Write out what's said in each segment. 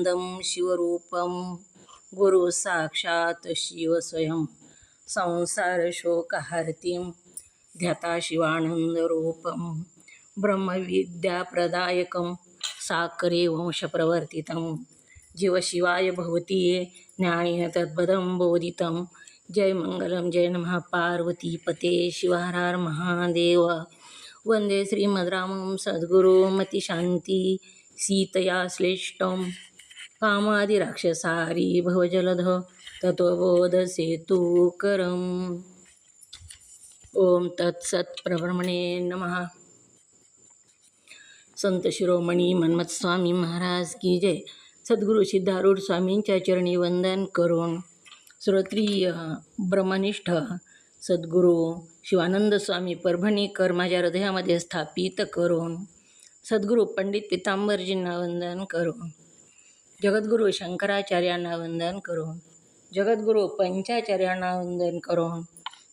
चिदानंदं शिवरूपं गुरु साक्षात् शिव स्वयं संसारशोकहर्तिं ध्याता शिवानंदरूपं ब्रह्मविद्याप्रदायकं साकरे वंशप्रवर्तितं जीवशिवाय भवती ज्ञानेन तद्पदं बोधितं। जय मंगलम जय नमः पार्वतीपते शिवहर महादेव। वंदे श्रीमद्रामं सद्गुरु मतिशान्ति सीतया श्लेष्ठं कामादिराक्षसारी भवजलध तत्त्वबोधसेतुकरम्। ओम तत्सत् प्रब्रह्मणे नमः। संत शिरोमणी मन्मथ स्वामी महाराज की जय। सद्गुरु सिद्धारूढ स्वामींच्या चरणी वंदन करून श्रोत्रिय ब्रह्मनिष्ठ सद्गुरू शिवानंद स्वामी परभणीकर माझ्या हृदयामध्ये स्थापित करून सद्गुरू पंडित पितांबरजींना वंदन करून जगद्गुरू शंकराचार्यांना वंदन करून जगद्गुरू पंचाचार्यांना वंदन करून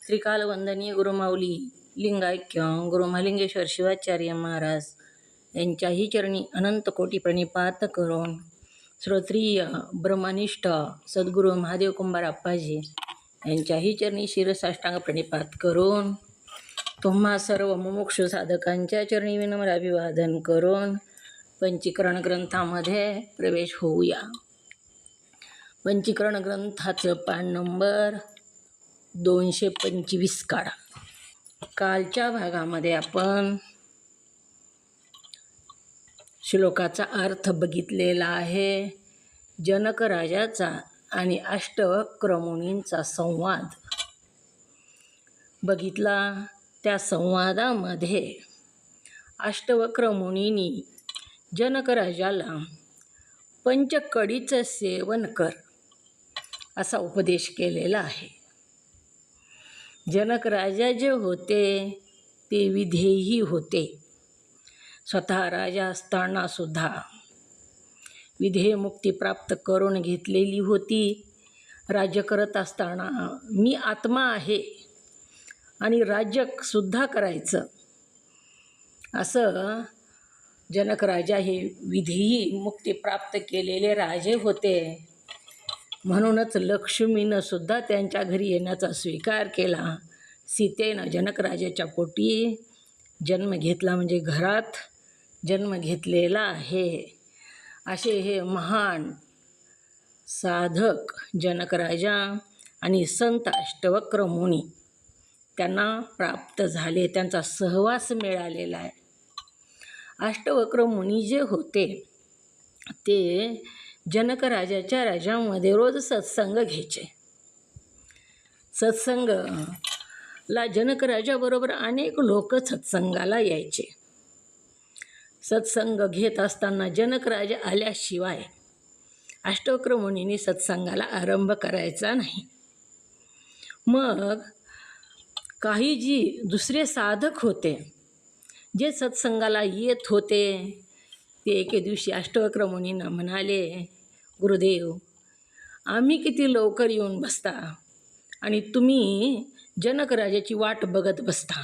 त्रिकाल वंदनीय गुरुमाऊली लिंगायक्य गुरु महालिंगेश्वर शिवाचार्य महाराज यांच्याही चरणी अनंत कोटी प्रणिपात करून श्रोत्रिय ब्रह्मनिष्ठ सद्गुरू महादेव कुंभार अप्पाजी यांच्याही चरणी शिरसाष्टांग प्रणिपात करून तुम्हा सर्व मुमुक्षु साधकांच्या चरणी विनम्र अभिवादन करून पंचीकरण ग्रंथामध्ये प्रवेश होऊया। पंचीकरण ग्रंथाचं पान नंबर 225 काढा। कालच्या भागामध्ये आपण श्लोकाचा अर्थ बघितलेला आहे। जनक राजाचा आणि अष्टवक्र मुनींचा संवाद बघितला। त्या संवादामध्ये अष्टवक्र मुनींनी जनक राजाला पंचकडीचं सेवन कर असा उपदेश केलेला आहे। जनक राजा जे होते ते विधेयी होते। स्वतः राजा असताना सुद्धा विधेय मुक्ती प्राप्त करून घेतलेली होती। राज्य करत असताना मी आत्मा आहे आणि राज्य सुद्धा करायचं असं जनक राजा हे विधेयी मुक्ती प्राप्त केलेले राजे होते। म्हणूनच लक्ष्मीनं सुद्धा त्यांच्या घरी येण्याचा स्वीकार केला। सीतेनं जनक राजाच्या पोटी जन्म घेतला म्हणजे घरात जन्म घेतलेला आहे। असे हे महान साधक जनक राजा आणि संत अष्टवक्र मुनी त्यांना प्राप्त झाले, त्यांचा सहवास मिळालेला आहे। अष्टवक्र मुनी जे होते ते जनक राजाच्या राज्यामध्ये रोज सत्संग घ्यायचे। सत्संगला जनक राजाबरोबर अनेक लोक सत्संगाला यायचे। सत्संग घेत असताना जनक राजा आल्याशिवाय अष्टवक्र मुनींनी सत्संगाला आरंभ करायचा नाही। मग काही जी दुसरे साधक होते जे सत्संगाला येत होते ते एके दिवशी अष्टवक्र मुनींना म्हणाले, गुरुदेव आम्ही किती लवकर येऊन बसता आणि तुम्ही जनक राजाची वाट बघत बसता।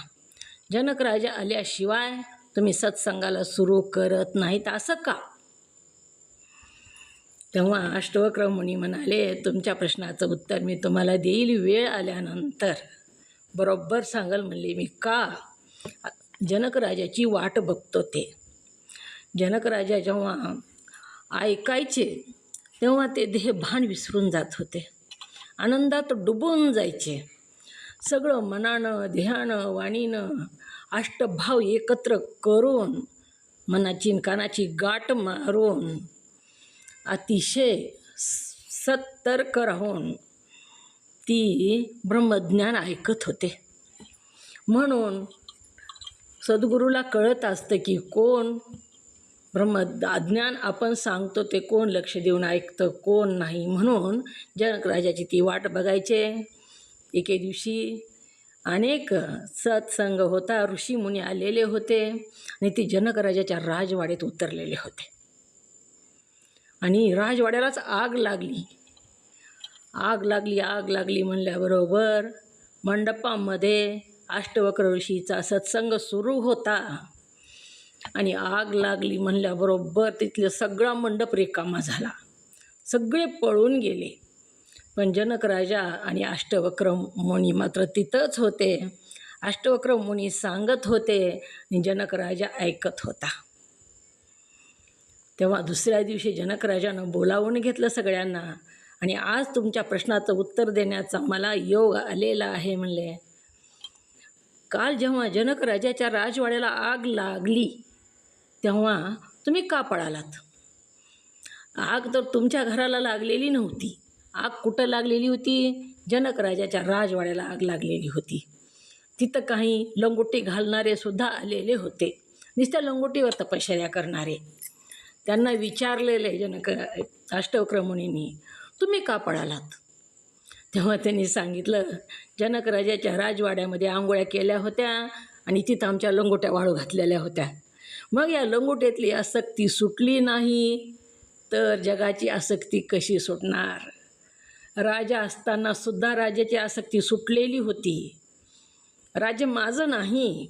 जनक राजा आल्याशिवाय तुम्ही सत्संगाला सुरू करत नाहीत असं का? तेव्हा अष्टवक्र मुनी म्हणाले, तुमच्या प्रश्नाचं उत्तर मी तुम्हाला देईल वेळ आल्यानंतर बरोबर सांगाल म्हणले मी का जनक राजाची वाट बघतो ते। जनक राजा जेव्हा ऐकायचे तेव्हा ते देहभान विसरून जात होते, आनंदात डुबून जायचे। सगळं मनानं ध्यानं वाणीनं अष्टभाव एकत्र करून मनाची कानाची गाठ मारून अतिशय सतर्क राहून ती ब्रह्मज्ञान ऐकत होते। म्हणून सद्गुरूला कळत असतं की कोण ब्रह्मज्ञान आपण सांगतो ते कोण लक्ष देऊन ऐकतं कोण नाही। म्हणून जनक राजाची ती वाट बघायचे। एके दिवशी अनेक सत्संग होता, ऋषीमुनी आलेले होते आणि ते जनक राजाच्या राजवाड्यात उतरलेले होते आणि राजवाड्यालाच आग लागली म्हणल्याबरोबर मंडपामध्ये अष्टवक्र ऋषीचा सत्संग सुरू होता आणि आग लागली म्हणल्याबरोबर तिथलं सगळा मंडप रिकामा झाला। सगळे पळून गेले. पण जनक राजा आणि अष्टवक्र मुनी मात्र तिथंच होते. अष्टवक्र मुनी सांगत होते आणि जनक राजा ऐकत होता. तेव्हा दुसऱ्या दिवशी जनक राजानं बोलावून घेतलं सगळ्यांना आणि आज तुमच्या प्रश्नाचं उत्तर देण्याचा मला योग आलेला आहे म्हणले. काल जेव्हा जनक राजाच्या राजवाड्याला आग लागली तेव्हा तुम्ही का पळालात? आग तर तुमच्या घराला लागलेली नव्हती. आग कुठं लागलेली होती? जनक राजाच्या राजवाड्याला आग लागलेली होती. तिथं काही लंगोटी घालणारे सुद्धा आलेले होते, नुसत्या लंगोटीवर तपश्चर्या करणारे. त्यांना विचारलेले अष्टवक्र मुनींनी, तुम्ही का पळालात? तेव्हा त्यांनी सांगितलं, जनक राजाच्या राजवाड्यामध्ये आंघोळ्या केल्या होत्या आणि तिथं आमच्या लंगोट्या वाळू घातलेल्या होत्या. मग या लंगोट्यातली आसक्ती सुटली नाही तर जगाची आसक्ती कशी सुटणार? राजा असताना सुद्धा राजाची आसक्ती सुटलेली होती. राज्य माझं नाही.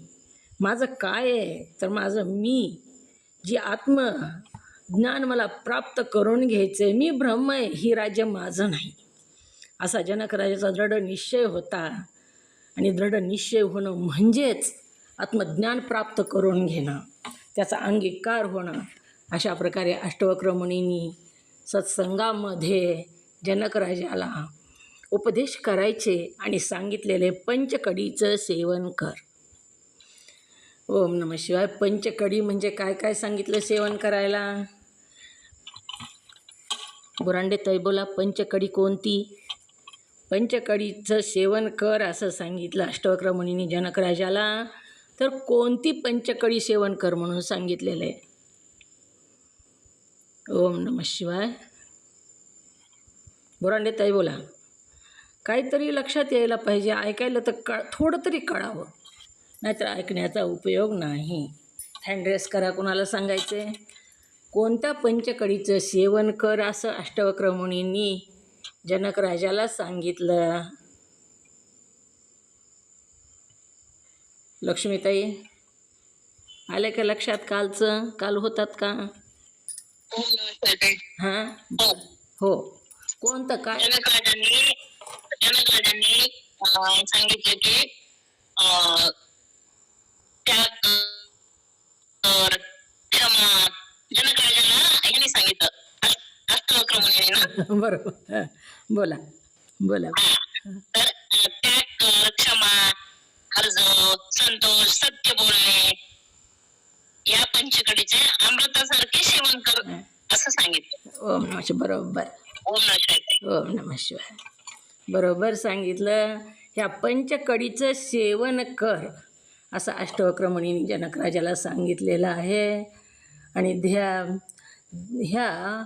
माझं काय आहे तर माझं मी, जी आत्मज्ञान मला प्राप्त करून घ्यायचं आहे, मी ब्रह्म आहे, ही राज्य माझं नाही, असा जनक राजाचा दृढ निश्चय होता. आणि दृढ निश्चय होणं म्हणजेच आत्मज्ञान प्राप्त करून घेणं, त्याचा अंगीकार होणं. अशा प्रकारे अष्टवक्र मुनींनी सत्संगामध्ये जनक राजाला उपदेश करायचे आणि सांगितलेले पंचकडीचं सेवन कर. ओम नमः शिवाय. पंचकडी म्हणजे काय काय सांगितलं सेवन करायला? बुरांडे ताई बोला, पंचकडी कोणती? पंचकडीचं सेवन कर असं सांगितलं अष्टवक्र मुनींनी जनक राजाला. तर कोणती पंचकडी सेवन कर म्हणून सांगितलेलं आहे? ओम नमः शिवाय. बुरांडे ताई बोला. काहीतरी लक्षात यायला पाहिजे, ऐकायला तर थोडं तरी कळावं, नाहीतर ऐकण्याचा उपयोग नाही. हँड रेस करा, कोणाला सांगायचं आहे. कोणत्या पंचकडीचं सेवन कर असं अष्टवक्र मुनींनी जनक राजाला सांगितलं? लक्ष्मीताई आले का लक्षात? काल होतात का? हां हो. कोणतं काय? जनक राजांनी सांगितले की त्याग कर, क्षमा. जनक राजाला यांनी सांगितलं, अष्टवक्र मुनींनी. बरोबर. बोला बोला. तर त्याग कर, क्षमा, अर्ज, संतोष, सत्य बोलणे, या पंचकडीचे अमृतासारखे सेवन कर असं सांगितलं. ओम नमः शिवाय. बरोबर. ओम नमः शिवाय. ओम नमः शिवाय. बरोबर सांगितलं. ह्या पंचकडीचं सेवन कर असं अष्टवक्र मुनींनी जनक राजाला सांगितलेलं आहे. आणि ह्या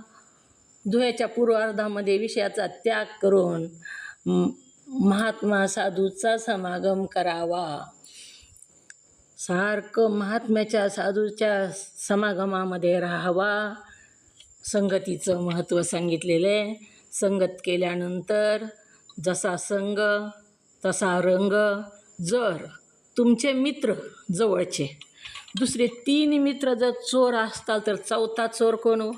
दुह्याच्या पूर्वार्धामध्ये विषयाचा त्याग करून महात्मा साधूचा समागम करावा. सारखं महात्म्याच्या साधूच्या समागमामध्ये राहावा. संगतीचं महत्त्व सांगितलेलं आहे. संगत केल्यानंतर जसा संग तसा रंग. जर तुमचे मित्र जवळचे दुसरे 3 मित्र जर चोर असताल तर चौथा चोर कोण हो?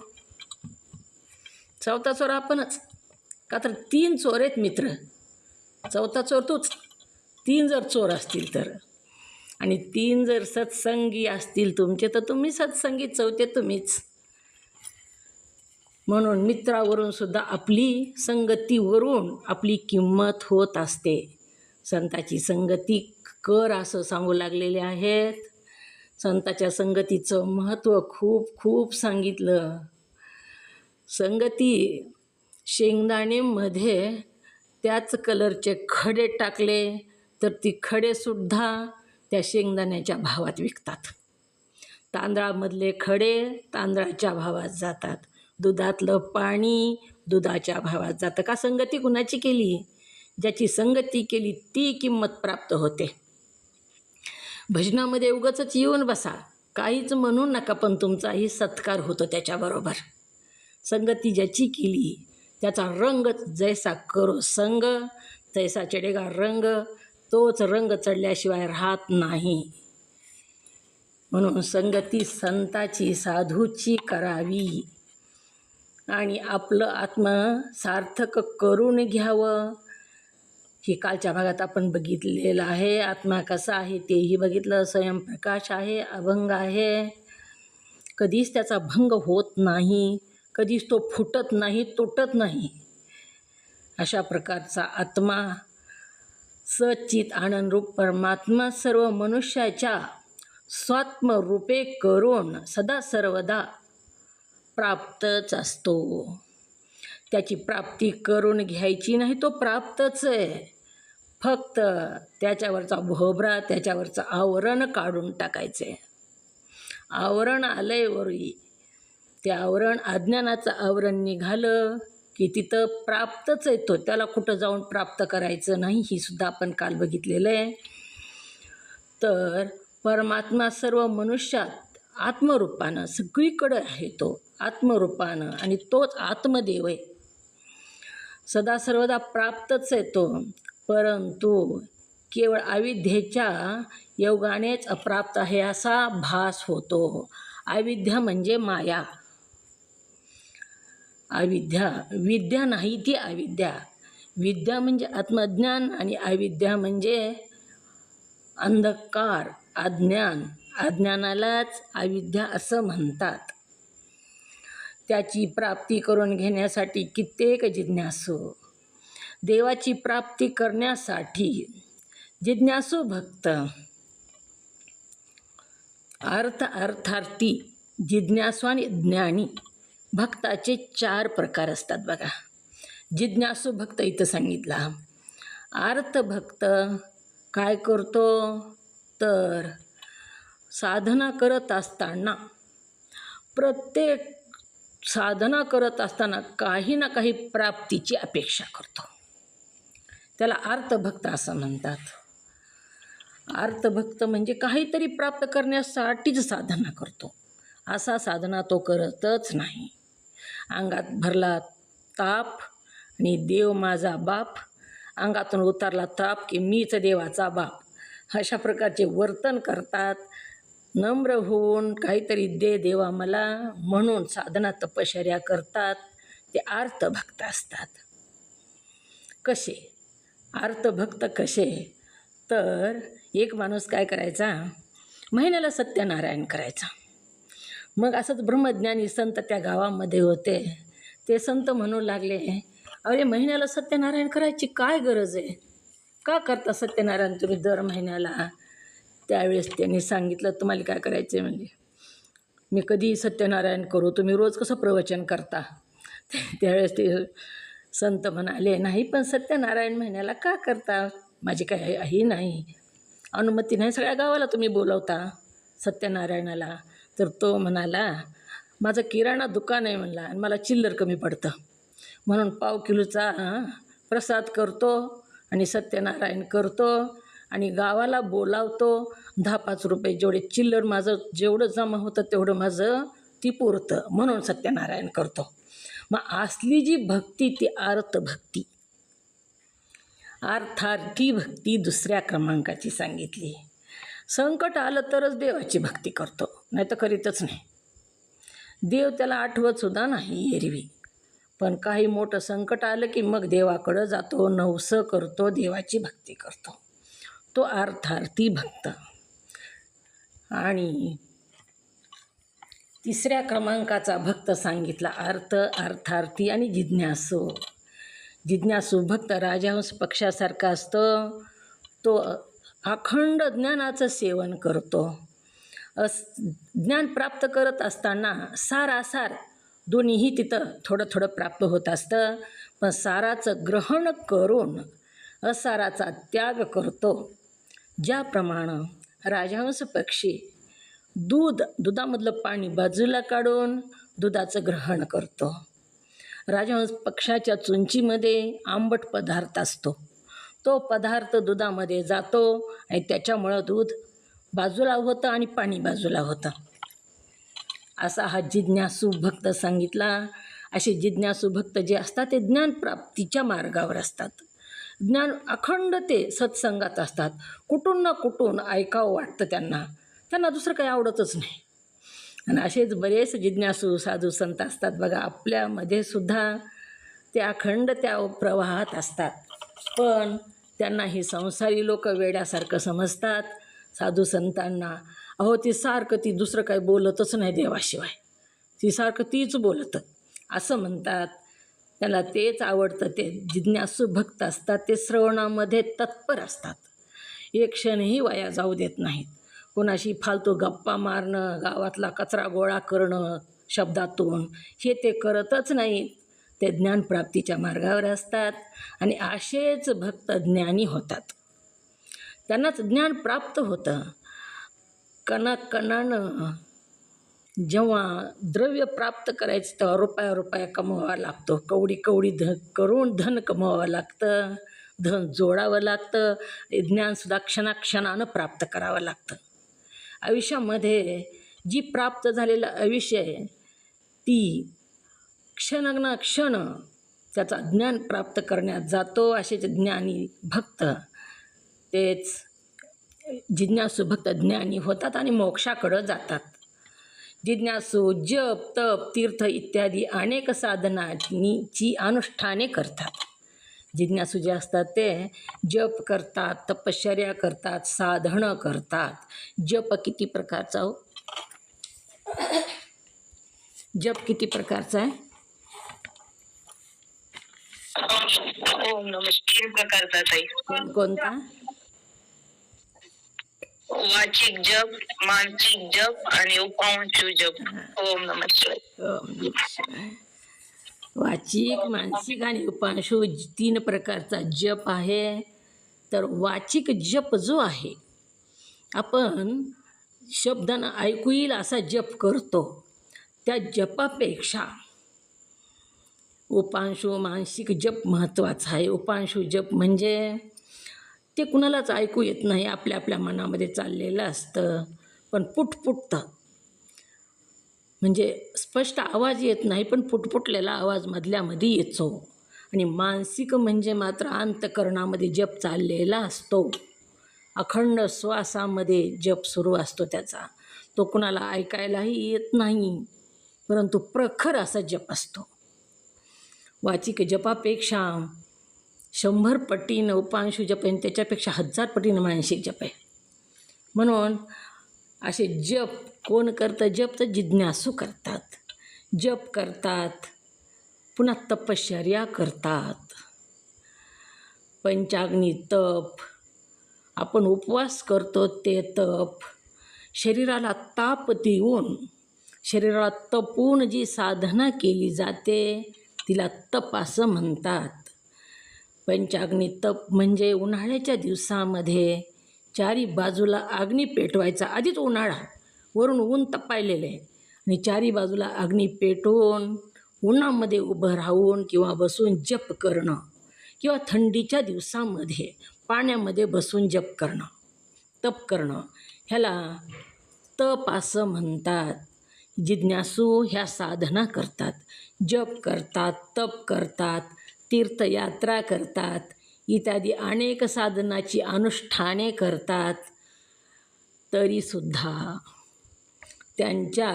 चौथा चोर आपणच. का तर 3 चोर आहेत मित्र, चौथा चोर तूच. 3 जर चोर असतील तर, आणि 3 जर सत्संगी असतील तुमचे तर तुम्ही सत्संगी, चौथे तुम्हीच. म्हणून मित्रावरून सुद्धा आपली संगतीवरून आपली किंमत होत असते. संताची संगती कर असं सांगू लागलेले आहेत. संताच्या संगतीचं महत्त्व खूप खूप सांगितलं. संगती शेंगदाणेमध्ये त्याच कलरचे खडे टाकले तर ती खडेसुद्धा त्या शेंगदाण्याच्या भावात विकतात. तांदळामधले खडे तांदळाच्या भावात जातात. दुधातलं पाणी दुधाच्या भावात जातं. का? संगती कुणाची केली? ज्याची संगती केली ती किंमत प्राप्त होते. भजनामध्ये उगाचच येऊन बसा, काहीच म्हणू नका, पण तुमचाही सत्कार होतो त्याच्याबरोबर. संगती ज्याची केली त्याचा रंग जैसा करो संग तैसा चढेगा रंग. तोच रंग चढल्याशिवाय राहत नाही. म्हणून संगती संताची साधूची करावी. आणि आपलं आत्म सार्थक करून घ्यावं. हे कालच्या भागात आपण बघितलेलं आहे. आत्मा कसा आहे तेही बघितलं. स्वयंप्रकाश आहे, अभंग आहे, कधीच त्याचा भंग होत नाही, कधीच तो फुटत नाही, तुटत नाही. अशा प्रकारचा आत्मा सच्चित आनंदरूप परमात्मा सर्व मनुष्याच्या स्वात्मरूपे करून सदा सर्वदा प्राप्तच असतो. त्याची प्राप्ती करून घ्यायची नाही, तो प्राप्तच आहे. फक्त त्याच्यावरचा भोबरा, त्याच्यावरचं आवरण काढून टाकायचं आहे. आवरण आलंय वरी, ते आवरण अज्ञानाचं आवरण निघालं की तिथं प्राप्तच येतो. त्याला कुठं जाऊन प्राप्त करायचं नाही. ही सुद्धा आपण काल बघितलेलं आहे. तर परमात्मा सर्व मनुष्यात आत्मरूपानं सगळीकडं आहे, तो आत्मरूपानं, आणि तोच आत्मदेव आहे. सदा सर्वदा प्राप्तच आहे तो, परंतु केवळ अविद्येच्या योगानेच अप्राप्त आहे असा भास होतो. अविद्या म्हणजे माया. अविद्या, विद्या नाही ती अविद्या. विद्या म्हणजे आत्मज्ञान आणि अविद्या म्हणजे अंधकार, अज्ञान. अज्ञानालाच अविद्या असं म्हणतात. त्याची प्राप्ती करून घेण्यासाठी कित्येक जिज्ञासू, देवाची प्राप्ती करण्यासाठी जिज्ञासू भक्त, अर्थार्थी, जिज्ञासू आणि ज्ञानी भक्ताचे 4 प्रकार असतात बघा. जिज्ञासू भक्त इथं सांगितला. अर्थभक्त काय करतो तर साधना करत असताना, प्रत्येक साधना करत असताना काही ना काही प्राप्तीची अपेक्षा करतो. त्याला अर्थभक्त असं म्हणतात. अर्थभक्त म्हणजे काहीतरी प्राप्त करण्यासाठीच साधना करतो. असा साधना तो करतच नाही. अंगात भरला ताप आणि देव माझा बाप, अंगातून उतरला ताप की मीच देवाचा बाप, अशा प्रकारचे वर्तन करतात. नम्र होऊन काहीतरी दे देवा मला म्हणून साधना तपश्चर्या करतात. ते अर्थभक्त असतात. कसे अर्थभक्त कसे तर एक माणूस काय करायचा, महिन्याला सत्यनारायण करायचा. मग असंच ब्रह्मज्ञानी संत त्या गावामध्ये होते. ते संत म्हणू लागले, अरे महिन्याला सत्यनारायण करायची काय गरज आहे, का करता सत्यनारायण तुम्ही दर महिन्याला? त्यावेळेस त्यांनी सांगितलं, तुम्हाला काय करायचं आहे म्हणजे मी कधी सत्यनारायण करू, तुम्ही रोज कसं प्रवचन करता? त्यावेळेस ते संत म्हणाले, नाही पण सत्यनारायण महिन्याला का करता? माझी काय ही नाही, अनुमती नाही, सगळ्या गावाला तुम्ही बोलवता सत्यनारायणाला. तर तो म्हणाला, माझं किराणा दुकान आहे म्हणला आणि मला चिल्लर कमी पडतं, म्हणून पाव किलोचा प्रसाद करतो आणि सत्यनारायण करतो आणि गावाला बोलावतो. 10-5 रुपये जेवढे चिल्लर माझं जेवढं जमा होतं तेवढं माझं ती पुरतं, म्हणून सत्यनारायण करतो. मग असली जी भक्ती ती अर्थभक्ती. अर्थार्थी भक्ती दुसऱ्या क्रमांकाची सांगितली. संकट आलं तरच देवाची भक्ती करतो, नाही तर करीतच नाही. देव त्याला आठवतसुद्धा नाही एरवी. पण काही मोठं संकट आलं की मग देवाकडं जातो, नवसं करतो, देवाची भक्ती करतो. तो अर्थार्थी भक्त. आणि तिसऱ्या क्रमांकाचा भक्त सांगितला अर्थार्थी आणि जिज्ञासू. जिज्ञासू भक्त राजहंस पक्षासारखा असतो. तो अखंड ज्ञानाचं सेवन करतो. ज्ञान प्राप्त करत असताना सारासार दोन्हीही तिथं थोडं थोडं प्राप्त होत असतं. पण साराचं ग्रहण करून असाराचा त्याग करतो. ज्याप्रमाणे राजहंस पक्षी दुधामधलं पाणी बाजूला काढून दुधाचं ग्रहण करतो. राजहंस पक्षाच्या चुंचीमध्ये आंबट पदार्थ असतो. तो पदार्थ दुधामध्ये जातो आणि त्याच्यामुळं दूध बाजूला होतं आणि पाणी बाजूला होतं. असा हा जिज्ञासू भक्त सांगितला. असे जिज्ञासू भक्त जे असतात ते ज्ञानप्राप्तीच्या मार्गावर असतात. ज्ञान अखंड ते सत्संगात असतात. कुठून ना कुठून ऐकावं वाटतं त्यांना दुसरं काही आवडतच नाही. आणि असेच बरेच जिज्ञासू साधू संत असतात बघा, आपल्यामध्ये सुद्धा ते अखंड त्या प्रवाहात असतात, पण त्यांना ही संसारी लोक वेड्यासारखं समजतात. साधू संतांना अहो ती दुसरं काही बोलतच नाही देवाशिवाय, ती सारखं तीच बोलतं असं म्हणतात. त्याला तेच आवडतं. ते जिज्ञासू भक्त असतात, ते श्रवणामध्ये तत्पर असतात, एक क्षणही वाया जाऊ देत नाहीत. कोणाशी फालतू गप्पा मारणं, गावातला कचरा गोळा करणं शब्दातून, हे ते करतच नाहीत. ते ज्ञानप्राप्तीच्या मार्गावर असतात आणि असेच भक्त ज्ञानी होतात. त्यांनाच ज्ञान प्राप्त होतं. कणाकणानं जेव्हा द्रव्य प्राप्त करायचं तेव्हा रुपया कमवावा लागतो, कवडी करून धन कमवावं लागतं, धन जोडावं लागतं. ज्ञानसुद्धा क्षणाक्षणानं प्राप्त करावं लागतं. आयुष्यामध्ये जी प्राप्त झालेलं आयुष्य आहे ती क्षण त्याचा ज्ञान प्राप्त करण्यात जातो. असेच ज्ञानी भक्त, तेच जिज्ञासू भक्त ज्ञानी होतात आणि मोक्षाकडं जातात. जिज्ञासू जप तप तीर्थ इत्यादी अनेक साधनांची अनुष्ठाने करतात. जिज्ञासू जे असतात ते जप करतात, तपश्चर्या करतात, साधनं करतात. जप किती प्रकारचा हो? जप किती प्रकारचा आहे? ओम नमः 3 प्रकारचा ताई. कोणता? वाचिक जप, मानसिक जप आणि उपांशु जप. ओम नमः शिवाय. ओम नमः शिवाय. वाचिक, मानसिक आणि उपांशु 3 प्रकारचा जप आहे. तर वाचिक जप जो आहे, आपण शब्दांना ऐकू येईल असा जप करतो, त्या जपापेक्षा उपांशु मानसिक जप महत्त्वाचा आहे. उपांशु जप म्हणजे ते कुणालाच ऐकू येत नाही, आपल्या मनामध्ये चाललेलं असतं, पण पुटपुटतं. म्हणजे स्पष्ट आवाज येत नाही, पण पुटपुटलेला आवाज मधल्यामध्ये येतो. आणि मानसिक म्हणजे मात्र अंतःकरणामध्ये जप चाललेला असतो, अखंड श्वासामध्ये जप सुरू असतो त्याचा. तो कुणाला ऐकायलाही येत नाही, परंतु प्रखर असा जप असतो. वाचिक जपापेक्षा 100 पटीनं उपांशु जप आहे, त्याच्यापेक्षा 1000 पटीनं मानसिक जप आहे. म्हणून असे जप कोण करतं? जप तर जिज्ञासू करतात. जप करतात, पुन्हा तपश्चर्या करतात, पंचाग्नी तप, आपण उपवास करतो ते तप, शरीराला ताप देऊन, शरीराला तपून जी साधना केली जाते तिला तप असं म्हणतात. पंचाग्नी तप म्हणजे उन्हाळ्याच्या दिवसामध्ये 4 बाजूला अग्नी पेटवायचा. आधीच उन्हाळा, वरून ऊन तपायलेलं आहे, आणि 4 बाजूला अग्नी पेटवून उन्हामध्ये उभं राहून किंवा बसून जप करणं, किंवा थंडीच्या दिवसामध्ये पाण्यामध्ये बसून जप करणं, तप करणं, ह्याला तप असं म्हणतात. जिज्ञासू ह्या साधना करतात, जप करतात, तप करतात, तीर्थयात्रा करतात, इत्यादी अनेक साधनाची अनुष्ठाने करतात. तरीसुद्धा त्यांच्या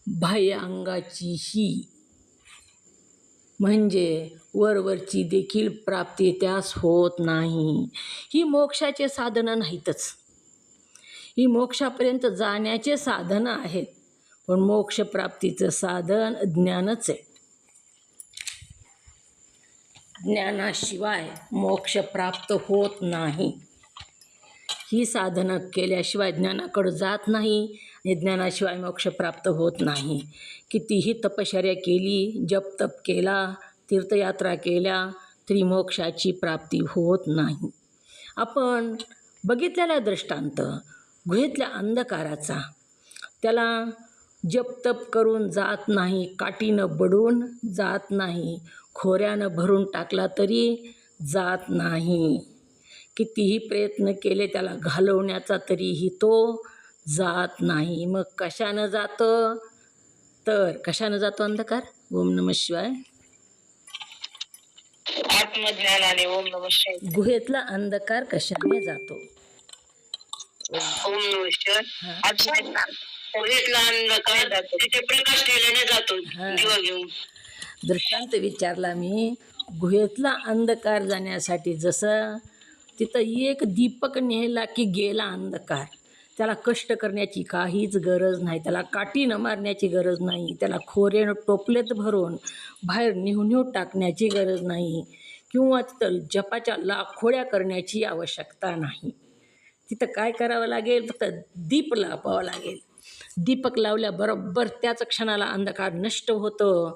बाह्य अंगाचीही म्हणजे वरवरची देखील प्राप्ती त्यास होत नाही. ही मोक्षाचे साधनं नाहीतच, ही मोक्षापर्यंत जाण्याचे साधनं आहेत, पण मोक्षप्राप्तीचं साधन ज्ञानच आहे. ज्ञानाशिवाय मोक्ष प्राप्त होत नाही. ही साधनं केल्याशिवाय ज्ञानाकडं जात नाही, आणि ज्ञानाशिवाय मोक्ष प्राप्त होत नाही. कितीही तपश्चर्या केली, जप तप केला, तीर्थयात्रा केल्या, तरी मोक्षाची प्राप्ती होत नाही. आपण बघितलेला दृष्टांत गुहेतल्या अंधकाराचा, त्याला जप तप करून जात नाही, काठीनं बडून जात नाही, खोऱ्यानं भरून टाकला तरी जात नाही, कितीही प्रयत्न केले त्याला घालवण्याचा तरीही तो जात नाही. मग कशानं जातं? तर कशानं जातो अंधकार? ओम नमः शिवाय. आत्मज्ञानाने. ओम नमः शिवाय. गुहेतला अंधकार कशाने जातो? ओम नमः शिवाय. आत्मज्ञान. गुहेतला अंधकार तिथे प्रकाश केल्याने जातो हा. दिवा घेऊन. दृष्टांत विचारला मी. गुहेतला अंधकार जाण्यासाठी जसं तिथं एक दीपक नेला की गेला अंधकार. त्याला कष्ट करण्याची काहीच गरज नाही, त्याला काठीनं मारण्याची गरज नाही, त्याला खोरेनं टोपलेत भरून बाहेर निहून टाकण्याची गरज नाही, किंवा तिथं जपाच्या लाखोड्या करण्याची आवश्यकता नाही. तिथं काय करावं लागेल? फक्त दीप लावावं लागेल. दीपक लावल्याबरोबर त्याच क्षणाला अंधकार नष्ट होतं.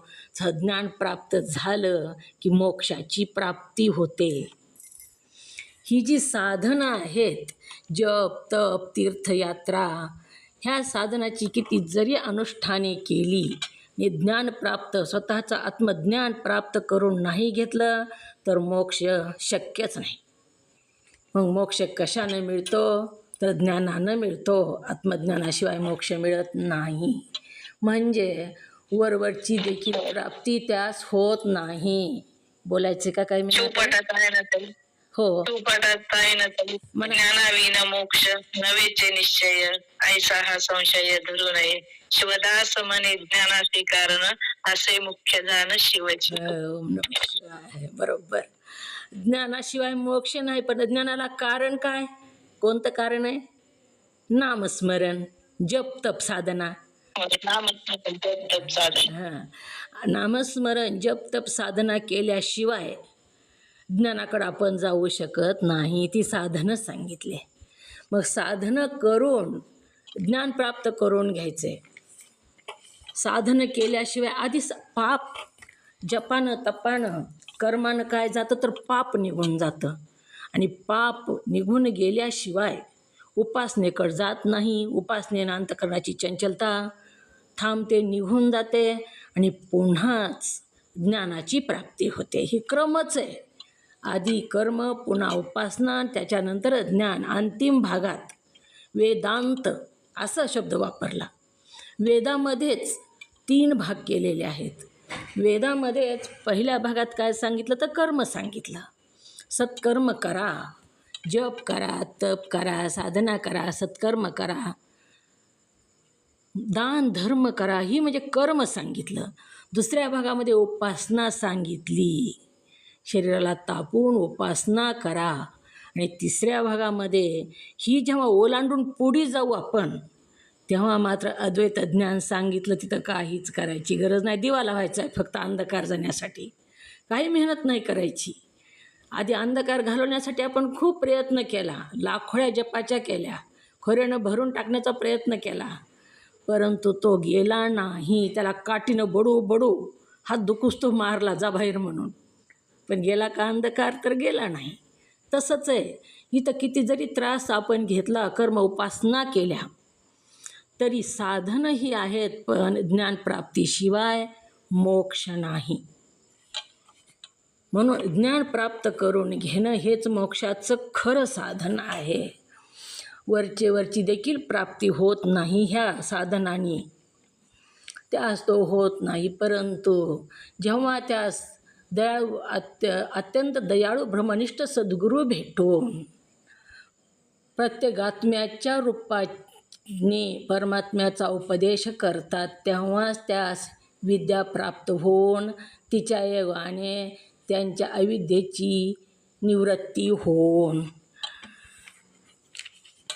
ज्ञान प्राप्त झालं की मोक्षाची प्राप्ती होते. ही जी साधनं आहेत, जप तप तीर्थयात्रा, ह्या साधनाची किती जरी अनुष्ठाने केली आणि ज्ञान प्राप्त, स्वतःचं आत्मज्ञान प्राप्त करून नाही घेतलं तर मोक्ष शक्यच नाही. मग मोक्ष कशानं मिळतो? तर ज्ञानानं मिळतो. आत्मज्ञानाशिवाय मोक्ष मिळत नाही. म्हणजे वरवरची देखील प्राप्ती त्यास होत नाही. बोलायचे का काय? मी शिवपाठात आहे ना तरी, हो, शिवपाठात आहे ना तरी, ज्ञानाविना मोक्ष नवेचे निश्चय, ऐसा हा संशय धरू नये. शिवदास म्हणे ज्ञानाचे कारण, असे मुख्य जाण शिवची. ओम नमः शिवाय. बरोबर. ज्ञानाशिवाय मोक्ष नाही. पण ज्ञानाला कारण काय? कोणतं कारण आहे? नामस्मरण, जप तप साधना. हां, नामस्मरण जप तप साधना केल्याशिवाय ज्ञानाकडे आपण जाऊ शकत नाही. ती साधनं सांगितले. मग साधनं करून ज्ञान प्राप्त करून घ्यायचे. साधनं केल्याशिवाय आधी पाप, जपानं तपानं कर्मानं काय जातं तर पाप निघून जातं. आणि पाप निघून गेल्याशिवाय उपासनेकडे जात नाही. उपासनेनं अंतःकरणाची चंचलता थांबते, निघून जाते आणि पुन्हाच ज्ञानाची प्राप्ती होते. ही क्रमच आहे. आधी कर्म, पुन्हा उपासना, त्याच्यानंतर ज्ञान. अंतिम भागात वेदांत असा शब्द वापरला. वेदामध्येच 3 भाग केलेले आहेत. वेदामध्येच पहिल्या भागात काय सांगितलं तर कर्म सांगितलं. सत्कर्म करा, जप करा, तप करा, साधना करा, सत्कर्म करा, दान धर्म करा, ही म्हणजे कर्म सांगितलं. दुसऱ्या भागामध्ये उपासना सांगितली. शरीराला तापून उपासना करा. आणि तिसऱ्या भागामध्ये ही जेव्हा ओलांडून पुढे जाऊ आपण, तेव्हा मात्र अद्वैत ज्ञान सांगितलं. तिथं काहीच करायची गरज नाही. दिवा लावायचा आहे फक्त अंधकार जाण्यासाठी. काही मेहनत नाही करायची. आधी अंधकार घालवण्यासाठी आपण खूप प्रयत्न केला, लाखोळ्या जपाच्या केल्या, खोऱ्यानं भरून टाकण्याचा प्रयत्न केला, परंतु तो गेला नाही. त्याला काठीनं बडू हात दुखूस तो मारला, जा बाहेर म्हणून. पण गेला का अंधकार? तर गेला नाही. तसंच आहे इथं. किती जरी त्रास आपण घेतला, कर्म उपासना केल्या, तरी साधनं ही आहेत, पण ज्ञानप्राप्तीशिवाय मोक्ष नाही. म्हणून ज्ञान प्राप्त करून घेणं हेच मोक्षाचं खरं साधन आहे. वरची देखील प्राप्ती होत नाही ह्या साधनाने, त्यास तो होत नाही. परंतु जेव्हा त्यास दयाळू अत्यंत दयाळू ब्रह्मनिष्ठ सद्गुरू भेटून प्रत्येगात्म्याच्या रूपाने परमात्म्याचा उपदेश करतात, तेव्हाच त्यास विद्या प्राप्त होऊन तिच्या योगाने त्यांच्या अविद्येची निवृत्ती होऊन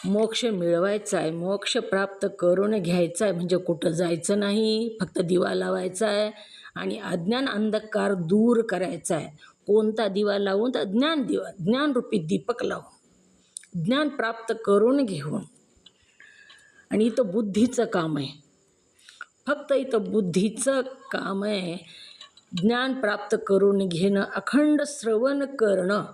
मोक्ष मिळवायचा आहे. मोक्ष प्राप्त करून घ्यायचा आहे. म्हणजे कुठं जायचं नाही, फक्त दिवा लावायचा आहे आणि अज्ञान अंधकार दूर करायचा आहे. कोणता दिवा लावून? तर दिवा, ज्ञानरूपी दीपक लावून ज्ञान प्राप्त करून घेऊन. आणि इथं बुद्धीचं काम आहे. फक्त इथं बुद्धीचं काम आहे. ज्ञान प्राप्त करून घेणं, अखंड श्रवण करणं.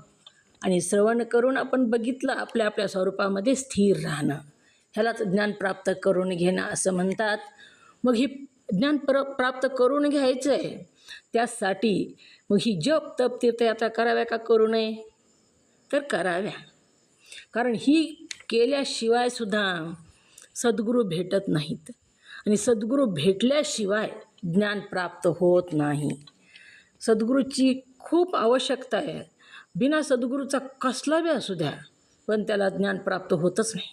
आणि श्रवण करून आपण बघितलं आपल्या आपल्या स्वरूपामध्ये स्थिर राहणं, ह्यालाच ज्ञान प्राप्त करून घेणं असं म्हणतात. मग ही ज्ञान प्राप्त करून घ्यायचं आहे. त्यासाठी मग ही जप तप तीर्थयात्रा कराव्या का करू नये? तर कराव्या. कारण ही केल्याशिवाय सुद्धा सद्गुरू भेटत नाहीत. आणि सद्गुरू भेटल्याशिवाय ज्ञान प्राप्त होत नाही. सद्गुरूची खूप आवश्यकता आहे. बिना सद्गुरूचा कसला बी असू द्या, पण त्याला ज्ञान प्राप्त होतच नाही.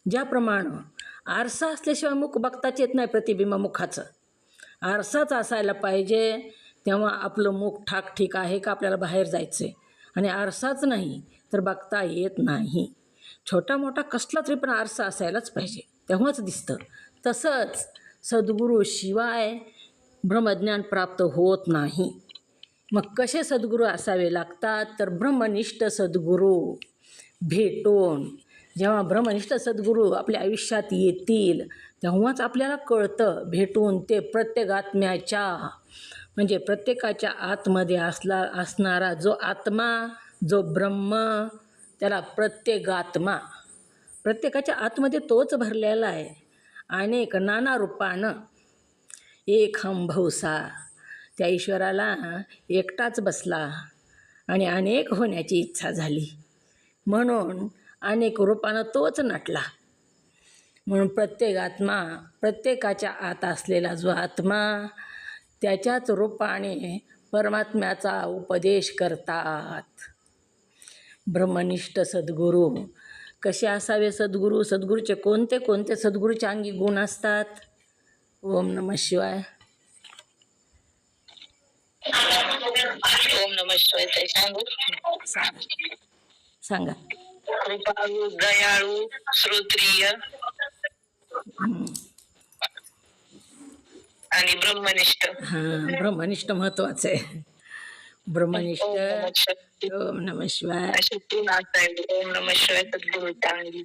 ज्याप्रमाणे आरसा असल्याशिवाय मुख बघताच येत नाही प्रतिबिंब मुखाचं. आरसाच असायला पाहिजे, तेव्हा आपलं मुख ठाकठीक आहे का आपल्याला बाहेर जायचं आहे. आणि आरसाच नाही तर बघता येत नाही. छोटा मोठा कसला तरी पण आरसा असायलाच पाहिजे, तेव्हाच दिसतं. तसंच सद्गुरू शिवाय ब्रह्मज्ञान प्राप्त होत नाही. मग कसे सद्गुरू असावे लागतात, तर ब्रह्मनिष्ठ सद्गुरू भेटून. जेव्हा ब्रह्मनिष्ठ सद्गुरू आपल्या आयुष्यात येतील तेव्हाच आपल्याला कळतं, भेटून ते प्रत्येगात्म्याच्या म्हणजे प्रत्येकाच्या आतमध्ये असणारा जो आत्मा, जो ब्रह्म, त्याला प्रत्येगात्मा, प्रत्येकाच्या आतमध्ये तोच भरलेला आहे. अनेक नाना रूपानं एक हंभवसा, त्या ईश्वराला एकटाच बसला आणि अनेक होण्याची इच्छा झाली, म्हणून अनेक रूपानं तोच नटला. म्हणून प्रत्येक आत्मा, प्रत्येकाच्या आत असलेला जो आत्मा, त्याच्याच रूपाने परमात्म्याचा उपदेश करतात. ब्रह्मनिष्ठ सद्गुरू कसे असावे सद्गुरू? सद्गुरूचे कोणते कोणते सद्गुरूच्या अंगी गुण असतात? ओम नमः शिवाय. ओम नमः शिवाय. ताई सांगू? सांगा. कृपाळू, दयाळू, श्रोत्रिय आणि ब्रह्मनिष्ठ. हां, ब्रह्मनिष्ठ महत्वाचं आहे. ब्रह्मनिष्ठ. ओम नमः शिवाय. असे तीन आहेत. ओम नमः शिवाय सद्गुरूच्या अंगी.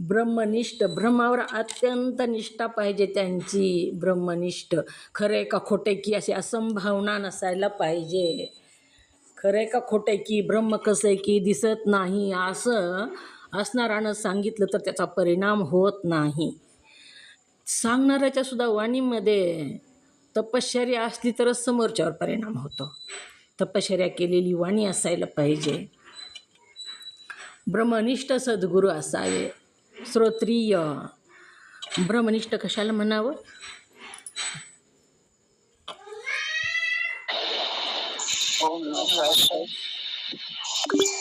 ब्रह्मनिष्ठ, ब्रह्मावर अत्यंत निष्ठा पाहिजे त्यांची. ब्रह्मनिष्ठ, खरे का खोटे की अशी असंभावना नसायला पाहिजे. खरे का खोटे की, ब्रह्म कसं आहे की दिसत नाही असं असणारानं सांगितलं तर त्याचा परिणाम होत नाही. सांगणाऱ्याच्या सुद्धा वाणीमध्ये तपश्चर्या असली तरच समोरच्यावर परिणाम होतो. तपश्चर्या केलेली वाणी असायला पाहिजे. ब्रह्मनिष्ठ सद्गुरू असावे. श्रोत्रिय, ब्रह्मनिष्ठ कशाला म्हणावं?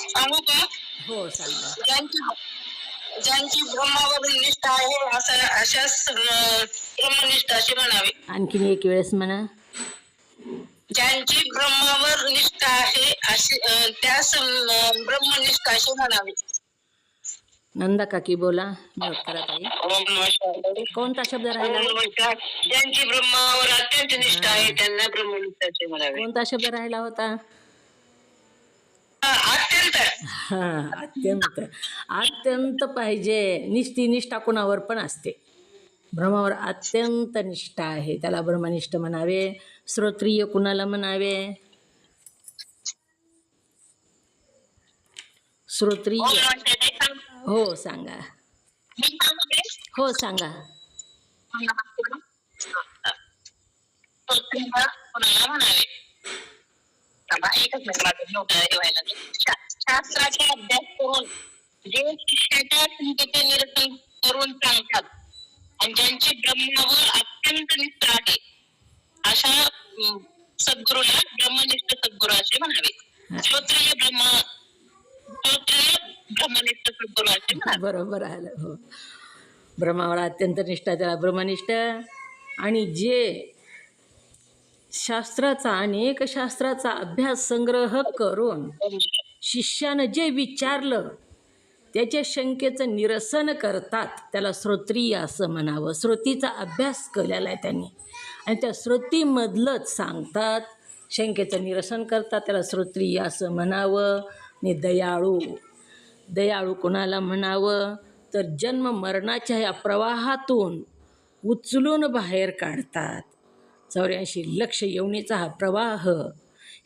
सांगू का? हो सांगा. ज्यांची ब्रह्मावर निष्ठा आहे अशाच ब्रह्मनिष्ठ असे म्हणावे. आणखीन एक वेळेस म्हणा. ज्यांची ब्रह्मावर निष्ठा आहे असे त्यास ब्रह्मनिष्ठ असे म्हणावे. नंदा काकी बोला. म्यूट करा ताई. ओम नमः शिवाय. कोणता शब्द राहिला? ज्यांची ब्रह्मावर अत्यंत निष्ठा आहे त्यांना ब्रह्मनिष्ठ असे म्हणावे. कोणता शब्द राहिला होता? अत्यंत. हां, अत्यंत. अत्यंत पाहिजे. निष्ठा कोणावर पण असते. ब्रह्मावर अत्यंत निष्ठा आहे, त्याला ब्रह्मनिष्ठ म्हणावे. श्रोत्रिय कुणाला म्हणावे? श्रोत्रिय. हो सांगा. हो सांगा. कोणाला म्हणावे? एकच मिनिट. शास्त्राचा अभ्यास करून जे शिष्याच्या चिंतेचे निरसन करून सांगतात आणि ज्यांची ब्रह्मावर अत्यंत निष्ठा आहे अशा सद्गुरूला ब्रह्मनिष्ठ सद्गुरू असे म्हणावे. श्रोत्रिय ब्रह्मनिष्ठ सद्गुरू असे म्हणावे. बरोबर आलं. हो, ब्रह्मावर अत्यंत निष्ठा त्याला ब्रह्मनिष्ठ. आणि जे अनेक शास्त्राचा अभ्यास संग्रह करून शिष्यानं जे विचारलं त्याच्या शंकेचं निरसन करतात त्याला श्रोत्रिय असं म्हणावं. श्रोतीचा अभ्यास केलेला आहे त्यांनी आणि त्या श्रोतीमधलंच सांगतात, शंकेचं निरसन करतात, त्याला श्रोत्रिय असं म्हणावं. आणि दयाळू कोणाला म्हणावं? तर जन्म मरणाच्या या प्रवाहातून उचलून बाहेर काढतात. 84 लक्ष योनीचा हा प्रवाह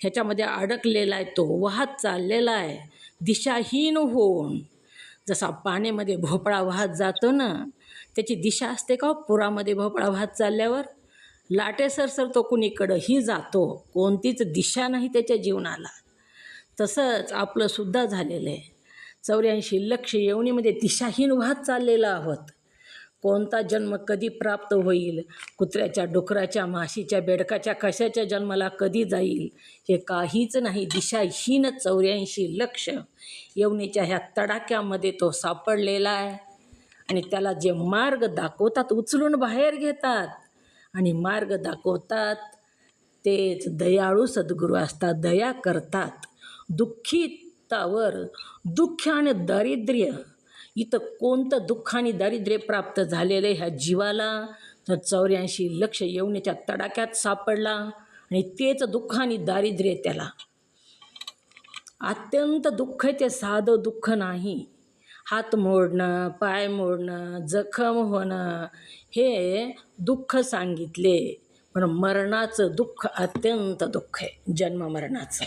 ह्याच्यामध्ये अडकलेला आहे, तो वाहत चाललेला आहे दिशाहीन होऊन. जसा पाण्यामध्ये भोपळा वाहत जातो ना, त्याची दिशा असते का? पुरामध्ये भोपळा वाहत चालल्यावर लाटेसरसर तो कुणीकडंही जातो, कोणतीच दिशा नाही त्याच्या जीवनाला. तसंच आपलं सुद्धा झालेलं आहे. 84 लक्ष योनीमध्ये दिशाहीन वाहत चाललेलं आहोत. कोणता जन्म कधी प्राप्त होईल, कुत्र्याच्या, डुकराच्या, माशीच्या, बेडकाच्या, कशाच्या जन्माला कधी जाईल हे काहीच नाही. दिशाहीन 84 लक्ष योनीच्या ह्या तडाक्यामध्ये तो सापडलेला आहे आणि त्याला जे मार्ग दाखवतात उचलून बाहेर घेतात आणि मार्ग दाखवतात तेच दयाळू सद्गुरू असतात. दया करतात. दुःखितावर दुःख आणि दारिद्र्य, इथं कोणतं दुःख आणि दारिद्र्य प्राप्त झालेलं ह्या जीवाला तर 84 लक्ष येवण्याच्या तडाख्यात सापडला आणि तेच दुःख आणि दारिद्र्य त्याला अत्यंत दुःख आहे. ते साधं दुःख नाही. हात मोडणं, पाय मोडणं, जखम होणं हे दुःख सांगितले, पण मरणाचं दुःख अत्यंत दुःख आहे. जन्ममरणाचं,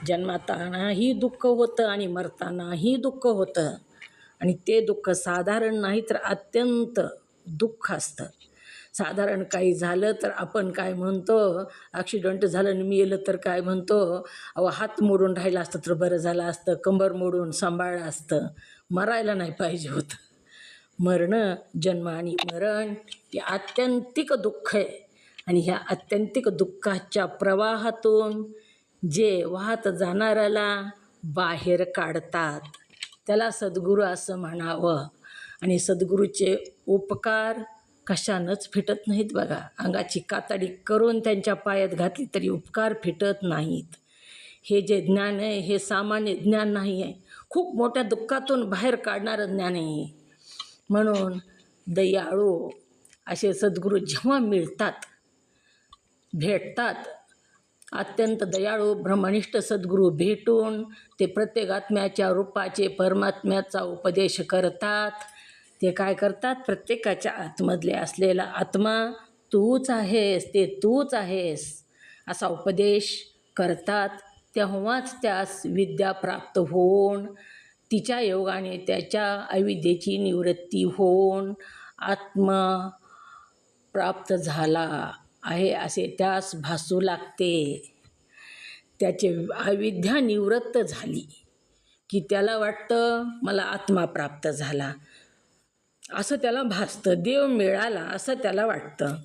जन्मातानाही दुःख होतं आणि मरतानाही दुःख होतं आणि ते दुःख साधारण नाही तर अत्यंत दुःख असतं. साधारण काही झालं तर आपण काय म्हणतो, ॲक्सिडेंट झालं आणि मी येलं तर काय म्हणतो, अहो हात मोडून राहिला असतं तर बरं झालं असतं, कंबर मोडून सांभाळलं असतं, मरायला नाही पाहिजे होतं. मरणं, जन्म आणि मरण ते आत्यंतिक दुःख आहे आणि ह्या आत्यंतिक दुःखाच्या प्रवाहातून जे वाहत जाणाऱ्याला बाहेर काढतात त्याला सद्गुरू असं म्हणावं. आणि सद्गुरूचे उपकार कशानंच फिटत नाहीत बघा. अंगाची कातडी करून त्यांच्या पायात घातली तरी उपकार फिटत नाहीत. हे जे ज्ञान आहे हे सामान्य ज्ञान नाही आहे, खूप मोठ्या दुःखातून बाहेर काढणारं ज्ञान आहे. म्हणून दयाळू असे सद्गुरू जेव्हा मिळतात, भेटतात, अत्यंत दयाळू ब्रह्मनिष्ठ सद्गुरू भेटून ते प्रत्येक आत्म्याच्या रूपाचे परमात्म्याचा उपदेश करतात. ते काय करतात, प्रत्येकाच्या आतमधले असलेला आत्मा तूच आहेस, ते तूच आहेस असा उपदेश करतात. तेव्हाच त्यास विद्या प्राप्त होऊन तिच्या योगाने त्याच्या अविद्येची निवृत्ती होऊन आत्मा प्राप्त झाला आहे असे त्यास भासू लागते. त्याचे अविद्या निवृत्त झाली की त्याला वाटतं मला आत्मा प्राप्त झाला असं त्याला भासतं, देव मिळाला असं त्याला वाटतं.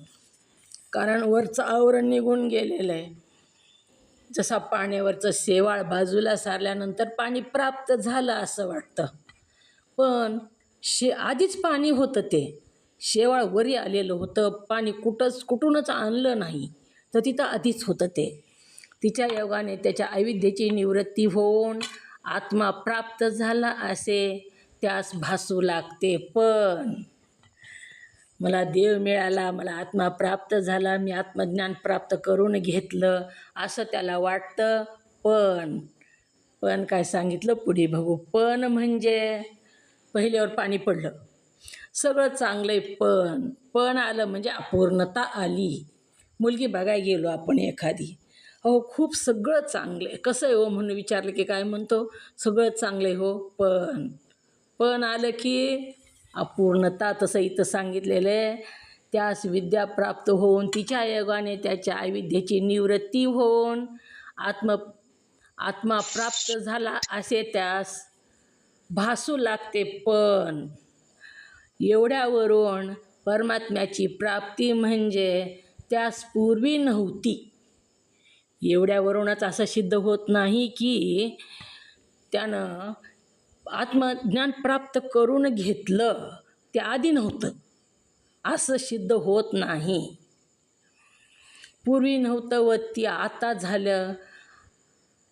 कारण वरचं आवरण निघून गेलेलं आहे. जसा पाण्यावरचं शेवाळ बाजूला सारल्यानंतर पाणी प्राप्त झालं असं वाटतं, पण आधीच पाणी होतं. ते शेवाळ वरी आलेलं होतं, पाणी कुठूनच आणलं नाही, तर तिथं आधीच होतं ते. तिच्या योगाने त्याच्या अविद्येची निवृत्ती होऊन आत्मा प्राप्त झाला असे त्यास भासू लागते. पण मला देव मिळाला, मला आत्मा प्राप्त झाला, मी आत्मज्ञान प्राप्त करून घेतलं असं त्याला वाटतं. पण काय सांगितलं पुढे बघू. पण म्हणजे पहिल्यावर पाणी पडलं, सगळं चांगलं आहे, पण आलं म्हणजे अपूर्णता आली. मुलगी बघायला गेलो आपण एखादी, हो खूप सगळं चांगलं आहे, कसं आहे हो म्हणून विचारलं की काय म्हणतो, सगळं चांगलं आहे हो, पण आलं की अपूर्णता. तसं इथं सांगितलेलं आहे, त्यास विद्या प्राप्त होऊन तिच्या योगाने त्याच्या अविद्येची निवृत्ती होऊन आत्मा प्राप्त झाला असे त्यास भासू लागते. पण एवढ्यावरून परमात्म्याची प्राप्ती म्हणजे त्यास पूर्वी नव्हती. एवढ्यावरूनच असं सिद्ध होत नाही की त्यानं आत्मज्ञान प्राप्त करून घेतलं, ते आधी नव्हतं असं सिद्ध होत नाही. पूर्वी नव्हतं व ती आता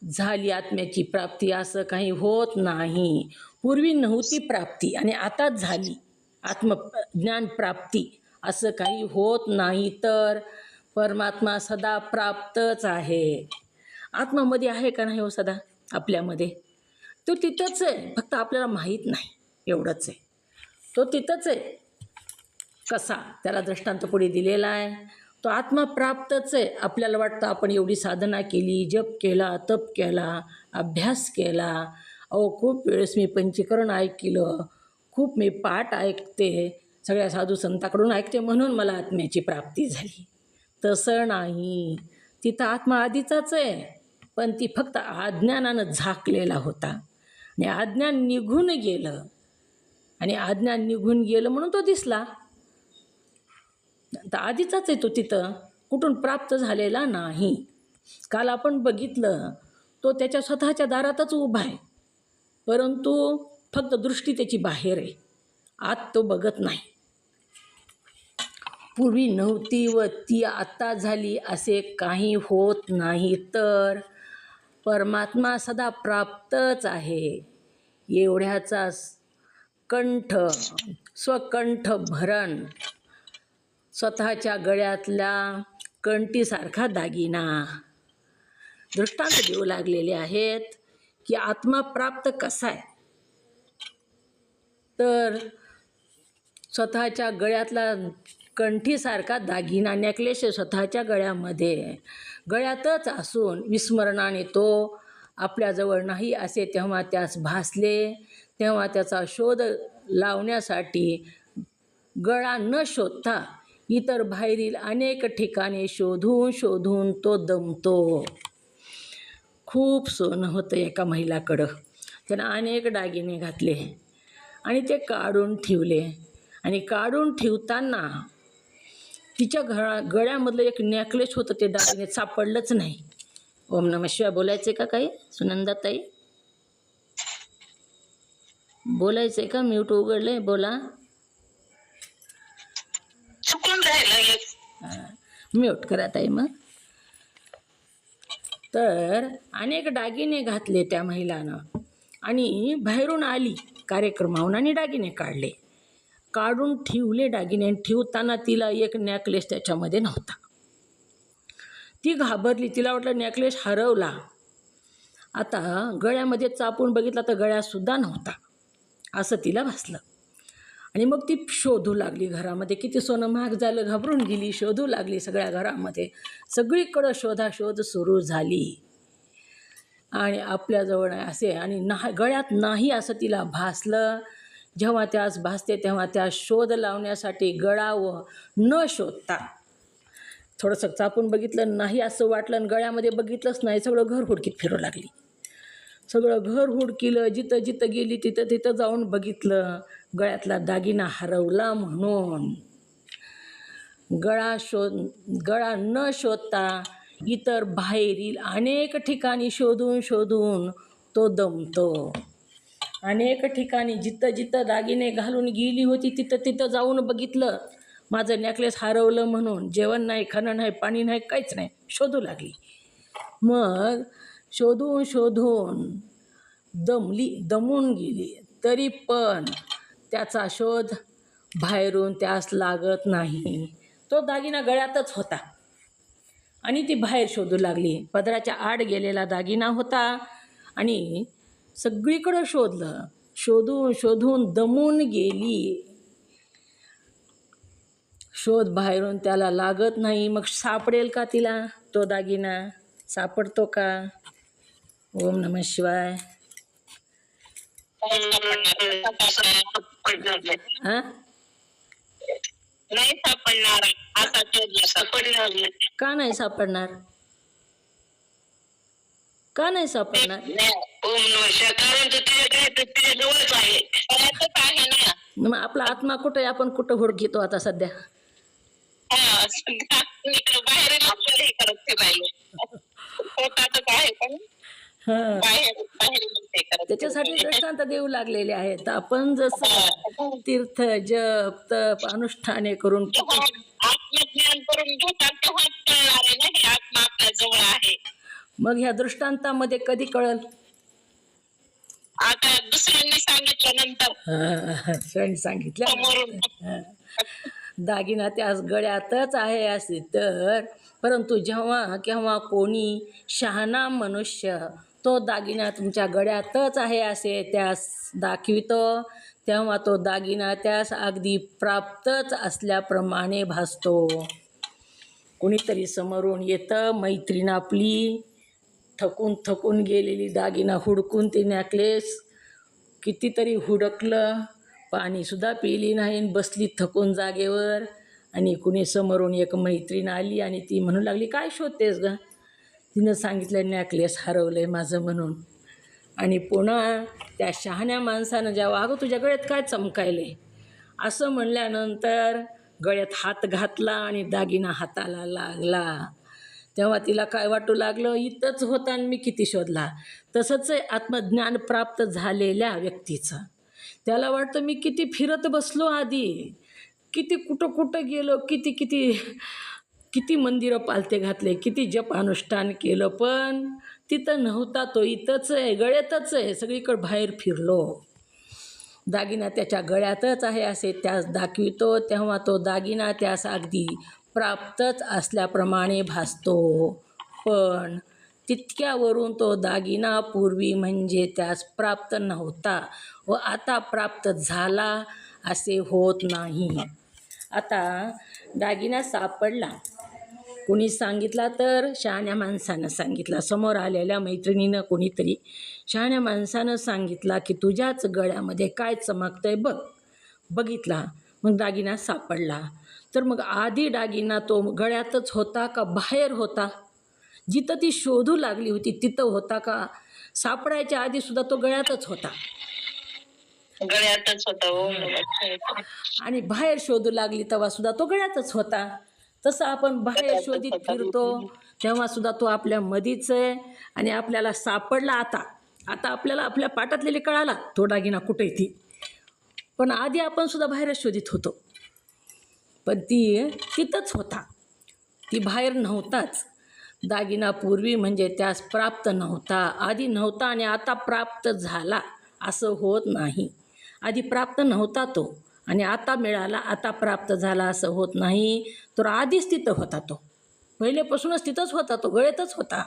झाली आत्म्याची प्राप्ती असं काही होत नाही. पूर्वी नव्हती प्राप्ती आणि आताच झाली आत्मज्ञान प्राप्ती असं काही होत नाही. तर परमात्मा सदा प्राप्तच आहे. आत्मामध्ये आहे का नाही हो सदा आपल्यामध्ये? तो तिथंच आहे, फक्त आपल्याला माहीत नाही एवढंच आहे. तो तिथंच आहे. कसा, त्याला दृष्टांत पुढे दिलेला आहे. तो आत्मा प्राप्तच आहे. आपल्याला वाटतं आपण एवढी साधना केली, जप केला, तप केला, अभ्यास केला, खूप वेळेस मी पंचीकरण ऐकलं, खूप मी पाठ ऐकते, सगळ्या साधू संतांकडून ऐकते म्हणून मला आत्म्याची प्राप्ती झाली. तसं नाही. तिथं आत्मा आधीचाच आहे, पण ती फक्त अज्ञानानं झाकलेला होता आणि अज्ञान निघून गेलं आणि अज्ञान निघून गेलं म्हणून तो दिसला. तर आधीचाच आहे तो, तिथं कुठून प्राप्त झालेला नाही. काल आपण बघितलं, तो त्याच्या स्वतःच्या दारातच उभा आहे, परंतु फक्त दृष्टी त्याची बाहेर आहे. आत तो बघत नाही. पूर्वी नव्हती व ती आता झाली असे काही होत नाही, तर परमात्मा सदा प्राप्तच आहे एवढ्याचा कंठ स्वकंठ भरण स्वतःच्या गळ्यातल्या कंठीसारखा दागिना दृष्टांत देऊ लागलेले आहेत की आत्मा प्राप्त कसा आहे. तर स्वतःच्या गळ्यातला कंठीसारखा दागिना नेकलेस स्वतःच्या गळ्यातच असून विस्मरणाने तो आपल्याजवळ नाही असे तेव्हा त्यास भासले, तेव्हा त्याचा शोध लावण्यासाठी गळा न शोधता इतर बाहेरील अनेक ठिकाणे शोधून शोधून तो दमतो. खूप सोनं होतं एका महिलाकडं. त्यानं अनेक दागिने घातले आणि ते काढून ठेवले आणि काढून ठेवताना तिच्या गळ्यामधलं एक नेकलेस होतं, ते दागिने सापडलंच नाही. ओम नमः शिवाय बोलायचं का काही सुनंदाताई? बोलायचं का? म्यूट उघडलंय, बोला. चुकून राहिलं. म्यूट करा ताई मग. तर अनेक दागिने घातले त्या महिलानं आणि बाहेरून आली कार्यक्रमाहून आणि दागिने काढून ठेवले दागिने. ठेवताना तिला एक नेकलेस त्याच्यामध्ये नव्हता. ती घाबरली, तिला वाटलं नेकलेस हरवला. आता गळ्यामध्ये चापून बघितला तर गळ्यातसुद्धा नव्हता असं तिला भासलं. आणि मग ती शोधू लागली घरामध्ये. किती सोनं महाग झालं, घाबरून गेली, शोधू लागली सगळ्या घरामध्ये. सगळीकडं शोधाशोध सुरू झाली आणि आपल्याजवळ असे आणि गळ्यात नाही असं तिला भासलं. जेव्हा त्यास भासते तेव्हा त्या शोध लावण्यासाठी गळावं न शोधता थोडंसं चापून बघितलं, नाही असं वाटलं आणि गळ्यामध्ये बघितलंच नाही. सगळं घर हुडकीत फिरू लागली. सगळं घर हुडकिलं, जिथं जिथं गेली तिथं तिथं जाऊन बघितलं. गळ्यातला दागिना हरवला म्हणून गळा न शोधता इतर बाहेरील अनेक ठिकाणी शोधून शोधून तो दमतो. अनेक ठिकाणी जिथं जिथं दागिने घालून गेली होती तिथं तिथं जाऊन बघितलं, माझं नेकलेस हरवलं म्हणून. जेवण नाही, खाणं नाही, पाणी नाही, काहीच नाही. शोधू लागली. मग शोधून शोधून दमून गेली, तरी पण त्याचा शोध बाहेरून त्यास लागत नाही. तो दागिना गळ्यातच होता आणि ती बाहेर शोधू लागली. पदराच्या आड गेलेला दागिना होता आणि सगळीकडं शोधलं. शोधून शोधून दमून गेली. शोध बाहेरून त्याला लागत नाही. मग सापडेल का तिला तो दागिना? सापडतो का? ओम नमः शिवाय. हा, नाही सापडणार. आता सापडणार. का नाही सापडणार? का नाही सापडणार? कारण तुझ्या जवळच आहे ना. मग आपला आत्मा कुठं आहे? आपण कुठं हुडकितो आता सध्या? बाहेर आपल्याला हे करत फिरायला पोटातच आहे पण त्याच्यासाठी दृष्टांत देऊ लागलेले आहेत. आपण जसं तीर्थ जप तप अनुष्ठाने करून आत्मज्ञान करून घेतात तेव्हाच कळणार आहे ना हे आत्मा आपल्या जवळ आहे. मग ह्या दृष्टांतामध्ये कधी कळल? आता दुसऱ्यांनी सांगितल्यानंतर सांगितलं दागिना त्यास गळ्यातच आहे असे तर, परंतु जेव्हा केव्हा कोणी शहाणा मनुष्य तो दागिना तुमच्या गळ्यातच आहे असे त्यास दाखवितो, तेव्हा तो दागिना त्यास अगदी प्राप्तच असल्याप्रमाणे भासतो. कोणीतरी समोरून येतं, मैत्रीण आपली थकून गेलेली दागिना हुडकून ते नेकलेस कितीतरी हुडकलं, पाणीसुद्धा पिली नाही, बसली थकून जागेवर. आणि कुणी समोरून एक मैत्रीण आली आणि ती म्हणू लागली, काय शोधतेस ग? तिनं सांगितलं नेकलेस हरवलंय माझं म्हणून. आणि पुन्हा त्या शहाण्या माणसानं जेव्हा अगं तुझ्या गळ्यात काय चमकायले असं म्हणल्यानंतर गळ्यात हात घातला आणि दागिना हाताला लागला, तेव्हा तिला काय वाटू लागलं, इथंच होता आणि मी किती शोधला. तसंच आहे आत्मज्ञान प्राप्त झालेल्या व्यक्तीचं. त्याला वाटतं मी किती फिरत बसलो आधी, किती कुठं कुठं गेलो, किती किती किती मंदिरं पालथे घातले, किती जप अनुष्ठान केलं, पण तिथं नव्हता तो. इथंच आहे, गळ्यातच आहे. सगळीकडे बाहेर फिरलो, दागिना त्याच्या गळ्यातच आहे असे त्यास दाखवितो, तेव्हा तो दागिना त्यास अगदी प्राप्तच असल्याप्रमाणे भासतो. पण तितक्यावरून तो दागिना पूर्वी म्हणजे त्यास प्राप्त नव्हता व आता प्राप्त झाला असे होत नाही. आता दागिना सापडला, कोणी सांगितला तर शहाण्या माणसानं सांगितला, समोर आलेल्या मैत्रिणीनं कोणीतरी शहाण्या माणसानं सांगितला की तुझ्याच गळ्यामध्ये काय चमकतंय बघ. बघितला, मग दागिना सापडला. तर मग आधी दागिना तो गळ्यातच होता का बाहेर होता? जिथं ती शोधू लागली होती तिथं होता का सापडायच्या आधीसुद्धा तो गळ्यातच होता? गळ्यातच होता. ओम नमः शिवाय. आणि बाहेर शोधू लागली तेव्हा सुद्धा तो गळ्यातच होता. तसं आपण बाहेर शोधित फिरतो तेव्हा सुद्धा तो आपल्या मधीच आहे आणि आपल्याला सापडला. आता आता आपल्याला आपल्या पाटातलेली कळाला तो दागिना कुठे आहे ती, पण आधी आपण सुद्धा बाहेरच शोधित होतो. पण ती तिथंच होता, ती बाहेर नव्हताच. दागिना पूर्वी म्हणजे त्यास प्राप्त नव्हता, आधी नव्हता आणि आता प्राप्त झाला असं होत नाही. आधी प्राप्त नव्हता तो आणि आता मिळाला, आता प्राप्त झाला असं होत नाही. तर आधीच तिथं होता तो, पहिलेपासूनच तिथंच होता तो, गळ्यातच होता.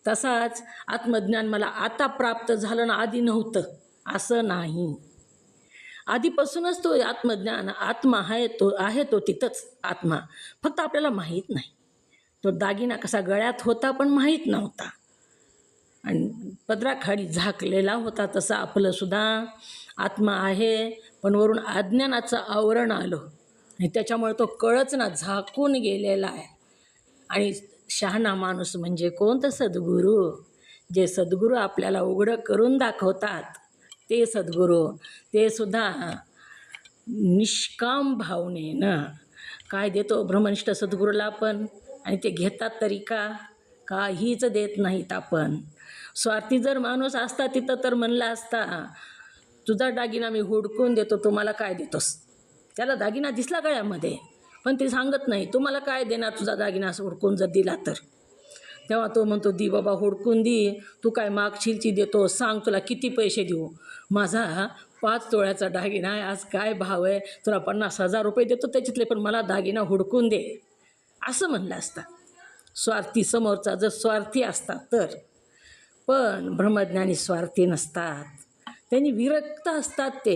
तसाच आत्मज्ञान मला आता प्राप्त झालं ना आधी नव्हतं असं नाही. आधीपासूनच तो आत्मज्ञान, आत्मा आहे तो तिथंच आत्मा, फक्त आपल्याला माहीत नाही. तो दागिना कसा गळ्यात होता पण माहीत नव्हता आणि पदराखाली झाकलेला होता. तसं आपलंसुद्धा आत्मा आहे, पण वरून अज्ञानाचं आवरण आलं आणि त्याच्यामुळे तो कळच ना, झाकून गेलेला आहे. आणि शहाणा माणूस म्हणजे कोण? तर सद्गुरू. जे सद्गुरू आपल्याला उघडं करून दाखवतात ते सद्गुरू, ते सुद्धा निष्काम भावनेनं. काय देतो ब्रह्मनिष्ठ सद्गुरूला आपण, आणि ते घेतात तरी का? काहीच देत नाहीत. आपण स्वार्थी जर माणूस असता तिथं तर म्हणला असता तुझा दागिना मी हुडकून देतो, तुम्हाला काय देतोस? त्याला दागिना दिसला गळ्यामध्ये, पण ते सांगत नाही तुम्हाला काय देणार तुझा दागिना असं हुडकून जर दिला तर. तेव्हा तो म्हणतो दी बाबा हुडकून दी, तू काय मागशीलची देतो, सांग तुला किती पैसे देऊ. माझा 5 तोळ्याचा दागिना आहे, आज काय भाव आहे, तुला 50,000 रुपये देतो त्याच्यातले, पण मला दागिना हुडकून दे असं म्हणलं असता. स्वार्थी समोरचा जर स्वार्थी असता तर. पण ब्रह्मज्ञानी स्वार्थी नसतात, त्यांनी विरक्त असतात.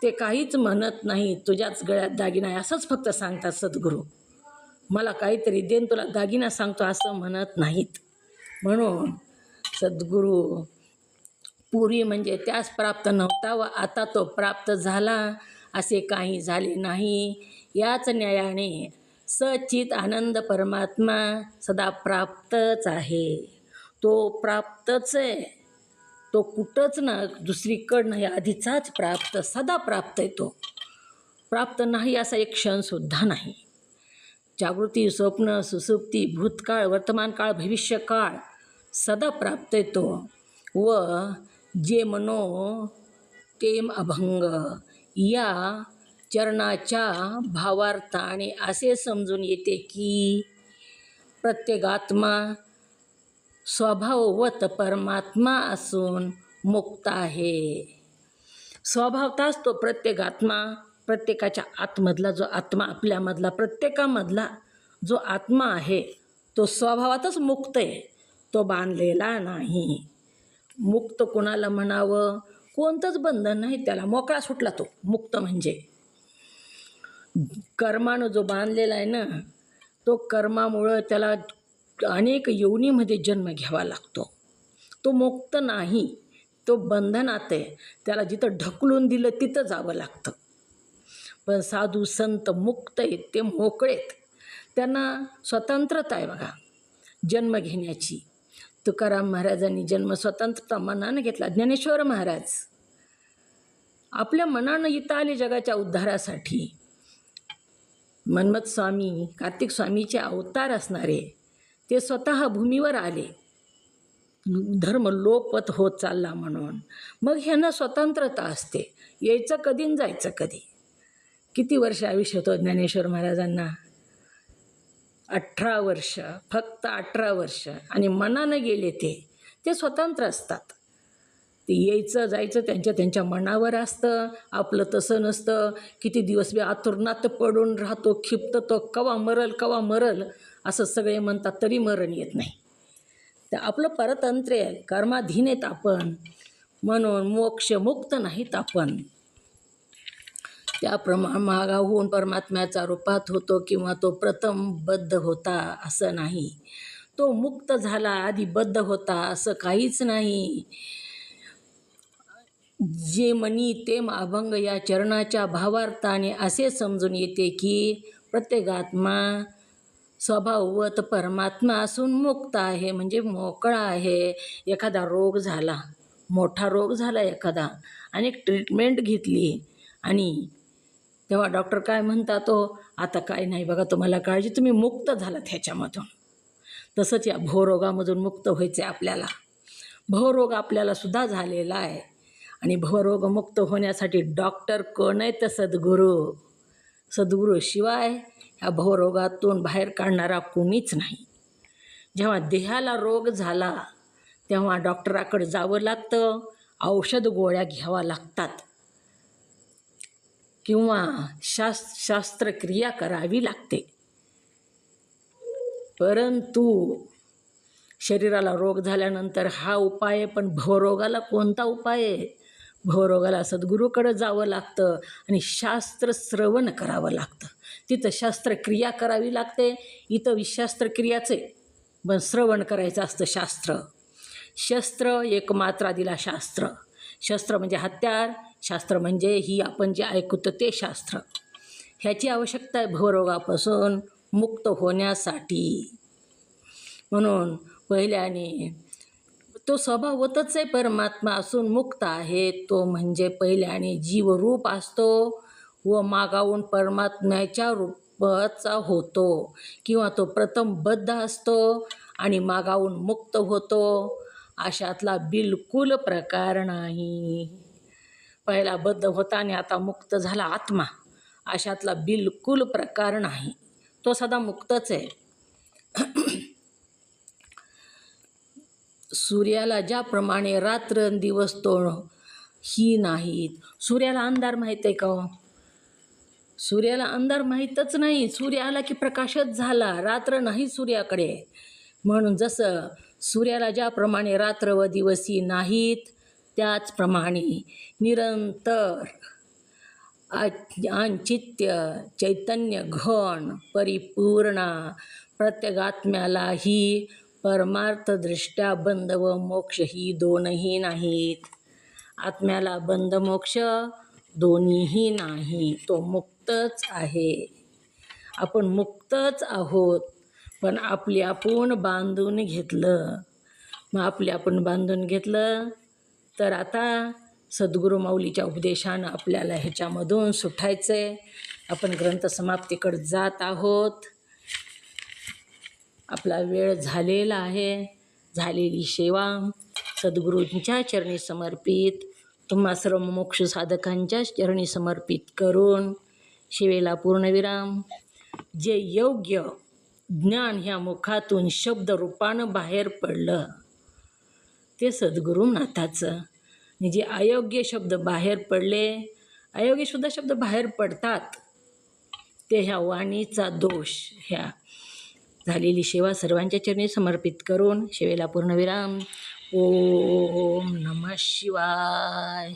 ते काहीच म्हणत नाही तुझ्याच गळ्यात दागिना आहे असंच फक्त सांगतात सद्गुरू. मला काहीतरी देन तुला दागिना सांगतो असं म्हणत नाहीत. म्हणून सद्गुरू पूर्वी म्हणजे त्यास प्राप्त नव्हता व आता तो प्राप्त झाला असे काही झाले नाही. याच न्यायाने सच्चित आनंद परमात्मा सदा प्राप्तच आहे. तो प्राप्तच आहे, तो कुठंच ना दुसरीकडं नाही, आधीचाच प्राप्त, सदा प्राप्त आहे. तो प्राप्त नाही असा एक क्षणसुद्धा नाही. जागृती, स्वप्न, सुसुप्ती, भूतकाळ, वर्तमानकाळ, भविष्यकाळ सदा प्राप्त आहे तो. व जे मनो तेम अभंग या चरणाच्या भावार्थाने असे समजून येते की प्रत्येगात्मा स्वभाववत परमात्मा असून मुक्त आहे. स्वभावताच तो प्रत्येगात्मा, प्रत्येकाच्या आतमधला जो आत्मा, आपल्यामधला प्रत्येकामधला जो आत्मा आहे तो स्वभावातच मुक्त आहे, तो बांधलेला नाही. मुक्त कोणाला म्हणावं? कोणतंच बंधन नाही त्याला, मोकळा सुटला तो. मुक्त म्हणजे कर्मानं जो बांधलेला आहे ना, तो कर्मामुळं त्याला अनेक योनीमध्ये जन्म घ्यावा लागतो. तो मुक्त नाही, तो बंधनात आहे. त्याला जिथं ढकलून दिलं तिथं जावं लागतं. पण साधू संत मुक्त आहेत, ते मोकळेत, त्यांना स्वतंत्रता आहे बघा जन्म घेण्याची. तुकाराम महाराजांनी जन्म स्वतंत्रता मनानं घेतला. ज्ञानेश्वर महाराज आपल्या मनानं इथं आले जगाच्या उद्धारासाठी. मन्मथ स्वामी, कार्तिक स्वामीचे अवतार असणारे ते स्वतः भूमीवर आले धर्म लोपत होत चालला म्हणून. मग ह्यांना स्वतंत्रता असते, यायचं कधी न जायचं कधी. किती वर्ष आयुष्य होतं ज्ञानेश्वर महाराजांना? 18 वर्ष, फक्त 18 वर्ष. आणि मनानं गेले ते स्वतंत्र असतात. ते यायचं जायचं त्यांच्या मनावर असतं. आपलं तसं नसतं. किती दिवस बी आतुरणात पडून राहतो, खिपतो, कवा मरल असं सगळे म्हणतात, तरी मरण येत नाही. तर आपलं परतंत्र आहे, कर्माधीन आहेत आपण, म्हणून मोक्षमुक्त नाहीत आपण. मागाहून परमात्म्याचा रूपात होतो किंवा तो प्रथम बद्ध होता असं नाही. तो मुक्त झाला, आधी बद्ध होता असं काहीच नाही. जे मनी ते अभंग या चरणाच्या भावार्थाने असे समजून येते की प्रत्येक आत्मा स्वभाववत परमात्मा असून मुक्त आहे, म्हणजे मोकळा आहे. एखादा रोग झाला, मोठा रोग झाला एखादा, आणि ट्रीटमेंट घेतली, आणि तेव्हा डॉक्टर काय म्हणतात, तो आता काय नाही बघा, तुम्हाला काळजी, तुम्ही मुक्त झालात ह्याच्यामधून. तसंच या भवरोगामधून मुक्त व्हायचं आहे आपल्याला. भवरोग आपल्याला सुद्धा झालेला आहे, आणि भवरोगमुक्त होण्यासाठी डॉक्टर कोण आहे? तर सद्गुरू शिवाय ह्या भवरोगातून बाहेर काढणारा कोणीच नाही. जेव्हा देहाला रोग झाला तेव्हा डॉक्टराकडे जावं लागतं, औषध गोळ्या घ्यावा लागतात, किंवा शास्त्रक्रिया करावी लागते. परंतु शरीराला रोग झाल्यानंतर हा उपाय आहे, पण भवरोगाला कोणता उपाय आहे? भवरोगाला सद्गुरूकडे जावं लागतं आणि शास्त्र श्रवण करावं लागतं. तिथं शास्त्रक्रिया करावी लागते, इथं शास्त्रक्रियाचे पण श्रवण करायचं असतं. शस्त्र एक मात्रा दिला, शस्त्र म्हणजे हत्यार, शास्त्र म्हणजे ही आपण जे ऐकतो ते शास्त्र. ह्याची आवश्यकता आहे भवरोगापासून मुक्त होण्यासाठी. म्हणून पहिल्याने तो स्वभावतच आहे, परमात्मा असून मुक्त आहे. तो म्हणजे पहिल्याने जीवरूप असतो व मागावून परमात्म्याच्या रूपाचा होतो, किंवा तो प्रथम बद्ध असतो आणि मागावून मुक्त होतो. अशातला बिलकुल प्रकार नाही. पहिला बद्ध होता आणि आता मुक्त झाला आत्मा, अशातला बिलकुल प्रकार नाही. तो सदा मुक्तच आहे. सूर्याला ज्याप्रमाणे रात्रंदिवस तो ही नाहीत. सूर्याला अंधार माहीत आहे का हो? सूर्याला अंधार माहीतच नाही. सूर्य आला की प्रकाशच झाला, रात्र नाही सूर्याकडे. म्हणून जसं सूर्याला ज्याप्रमाणे रात्र व दिवसी नाहीत, त्याचप्रमाणे निरंतर औचित्य चैतन्य घन परिपूर्ण प्रत्येगात्म्यालाही परमार्थदृष्ट्या बंध व मोक्ष ही दोनही नाहीत. आत्म्याला बंध मोक्ष दोन्हीही नाही. तो मुक्तच आहे. आपण मुक्तच आहोत, पण आपण बांधून घेतलं. मग आपण बांधून घेतलं तर आता सद्गुरू माऊलीच्या उपदेशानं आपल्याला ह्याच्यामधून सुटायचं आहे. आपण ग्रंथसमाप्तीकडे जात आहोत. आपला वेळ झालेला आहे. झालेली सेवा सद्गुरूंच्या चरणी समर्पित, तुम्हा सर्व मोक्ष साधकांच्या चरणी समर्पित करून सेवेला पूर्णविराम. जे योग्य ज्ञान ह्या मुखातून शब्द रूपानं बाहेर पडलं ते सद्गुरुनाथाचं. आणि जे अयोग्य शब्द बाहेर पडले, अयोग्य सुद्धा शब्द बाहेर पडतात, ते ह्या वाणीचा दोष. ह्या झालेली सेवा सर्वांच्या चरणी समर्पित करून सेवेला पूर्णविराम. ओम नमः शिवाय.